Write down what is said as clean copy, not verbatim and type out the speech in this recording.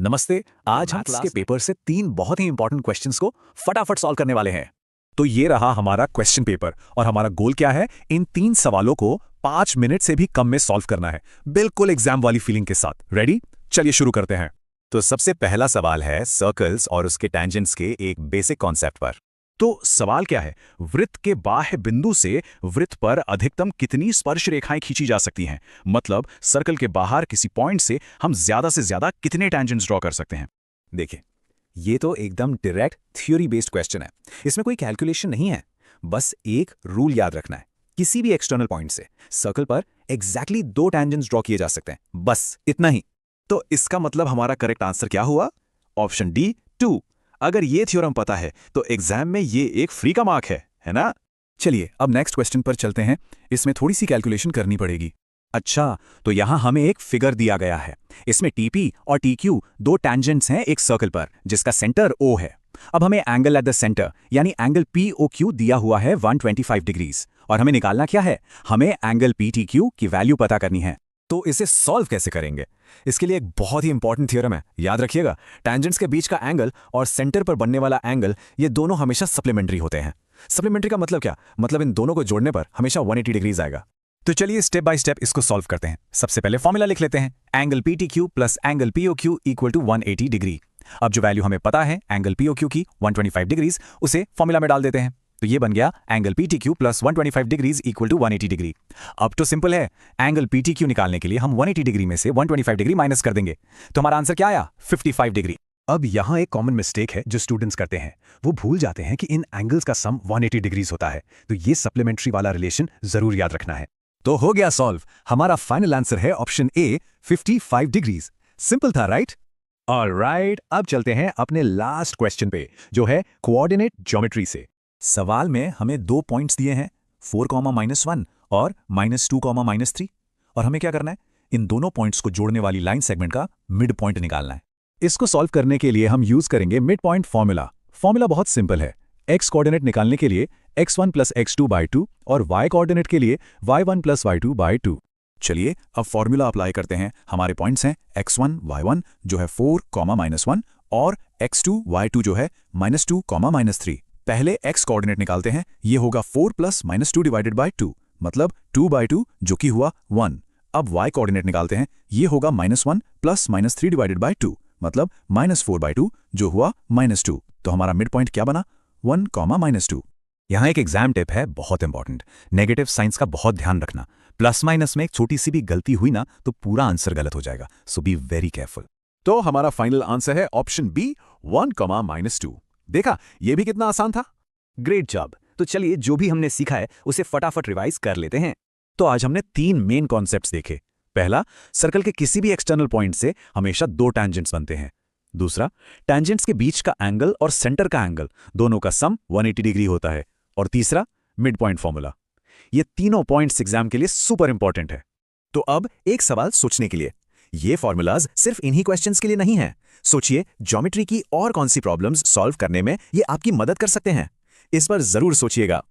नमस्ते। आज हम क्लास के पेपर से 3 बहुत ही इंपॉर्टेंट क्वेश्चंस को फटाफट सॉल्व करने वाले हैं। तो ये रहा हमारा क्वेश्चन पेपर और हमारा गोल क्या है, इन 3 सवालों को 5 मिनट से भी कम में सॉल्व करना है, बिल्कुल एग्जाम वाली फीलिंग के साथ। रेडी? चलिए शुरू करते हैं। तो सबसे पहला सवाल है सर्कल्स और उसके टेंजेंट्स के एक बेसिक कॉन्सेप्ट पर। तो सवाल क्या है, वृत्त के बाह्य बिंदु से वृत्त पर अधिकतम कितनी स्पर्श रेखाएं खींची जा सकती हैं? मतलब सर्कल के बाहर किसी पॉइंट से हम ज्यादा से ज्यादा कितने टेंजेंट्स ड्रॉ कर सकते हैं? देखिए, ये तो एकदम डायरेक्ट थ्योरी बेस्ड क्वेश्चन है। इसमें कोई कैलकुलेशन नहीं है, बस एक रूल याद रखना है। किसी भी एक्सटर्नल पॉइंट से सर्कल पर एग्जैक्टली 2 टेंजेंट्स ड्रॉ किए जा सकते हैं, बस इतना ही। तो इसका मतलब हमारा करेक्ट आंसर क्या हुआ? Option D 2। अगर ये थ्योरम पता है तो एग्जाम में ये एक फ्री का मार्क है ना? चलिए अब नेक्स्ट क्वेश्चन पर चलते हैं। इसमें थोड़ी सी कैलकुलेशन करनी पड़ेगी। अच्छा, तो यहां हमें एक फिगर दिया गया है। इसमें टीपी और टीक्यू 2 टेंजेंट्स हैं एक सर्कल पर जिसका सेंटर ओ है। अब हमें एंगल एट द सेंटर यानी एंगल पीओक्यू दिया हुआ है 125 डिग्रीज और हमें निकालना क्या है? हमें एंगल पीटीक्यू की वैल्यू पता करनी है। तो इसे सॉल्व कैसे करेंगे? इसके लिए एक बहुत ही इंपॉर्टेंट थ्योरम है, याद रखिएगा। टेंजेंट्स के बीच का एंगल और सेंटर पर बनने वाला एंगल, ये दोनों हमेशा सप्लीमेंट्री होते हैं। सप्लीमेंट्री का मतलब क्या? मतलब इन दोनों को जोड़ने पर हमेशा 180 डिग्रीज आएगा। तो चलिए स्टेप बाय स्टेप इसको सॉल्व करते हैं। सबसे पहले फॉर्मूला लिख लेते हैं, angle PTQ plus angle POQ equal to 180 degree. अब जो वैल्यू हमें पता है एंगल पीओक्यू की 125 डिग्रीज, उसे फॉर्मूला में डाल देते हैं। तो ये बन गया angle PTQ plus 125 degrees equal to 180 degree. अब तो सिंपल है, एंगल पीटीक्यू निकालने के लिए हम 180 डिग्री में से 125 डिग्री माइनस कर देंगे। तो हमारा आंसर क्या आया? 55 डिग्री। अब यहां एक कॉमन मिस्टेक है जो स्टूडेंट्स करते हैं, वो भूल जाते हैं कि इन एंगल्स का सम 180 डिग्रीज होता है। तो ये सप्लीमेंट्री वाला रिलेशन जरूर याद रखना है। तो हो गया सॉल्व। हमारा फाइनल आंसर है ऑप्शन ए 55 डिग्रीज। सिंपल था, राइट? ऑलराइट, अब चलते हैं अपने लास्ट क्वेश्चन पे जो है कोऑर्डिनेट ज्योमेट्री से। सवाल में हमें 2 पॉइंट्स दिए हैं, 4,-1 और -2,-3। और हमें क्या करना है? इन दोनों पॉइंट्स को जोड़ने वाली लाइन सेगमेंट का मिड पॉइंट निकालना है। इसको सॉल्व करने के लिए हम यूज करेंगे मिड पॉइंट फॉर्मूला। फॉर्मूला बहुत सिंपल है। x कोऑर्डिनेट निकालने के लिए x1 + x2/2 और y कोऑर्डिनेट के लिए y1 + y2/2। चलिए अब फॉर्मूला अप्लाई करते हैं। हमारे पॉइंट्स हैं x1 y1 जो है 4,-1 और x2 y2 जो है -2, -3। पहले x कोऑर्डिनेट निकालते हैं, ये होगा 4 + -2 डिवाइडेड बाय 2, मतलब 2/2 जो कि हुआ 1। अब y कोऑर्डिनेट निकालते हैं, ये होगा -1 + -3 डिवाइडेड बाय 2, मतलब -4/2 जो हुआ -2। तो हमारा मिड पॉइंट क्या बना? 1, -2। यहाँ एक एग्जाम टिप है, बहुत इंपॉर्टेंट। नेगेटिव साइंस का बहुत ध्यान रखना। प्लस माइनस में एक छोटी सी भी गलती हुई ना तो पूरा आंसर गलत हो जाएगा, सो बी वेरी केयरफुल। तो हमारा फाइनल आंसर है ऑप्शन बी 1, -2। देखा, यह भी कितना आसान था। Great job. तो चलिए जो भी हमने सीखा है उसे फटाफट रिवाइज कर लेते हैं। तो आज हमने 3 मेन कॉन्सेप्ट्स देखे। पहला, सर्कल के किसी भी एक्सटर्नल पॉइंट से हमेशा 2 टेंजेंट्स बनते हैं। दूसरा, टेंजेंट्स के बीच का एंगल और सेंटर का एंगल दोनों का सम 180 डिग्री होता है। और तीसरा, मिड पॉइंट फॉर्मूला। ये तीनों पॉइंट्स एग्जाम के लिए सुपर इंपॉर्टेंट है। तो अब एक सवाल सोचने के लिए, ये फॉर्मूलाज सिर्फ इन्हीं क्वेश्चंस के लिए नहीं है। सोचिए ज्योमेट्री की और कौन सी प्रॉब्लम्स सॉल्व करने में ये आपकी मदद कर सकते हैं। इस पर जरूर सोचिएगा।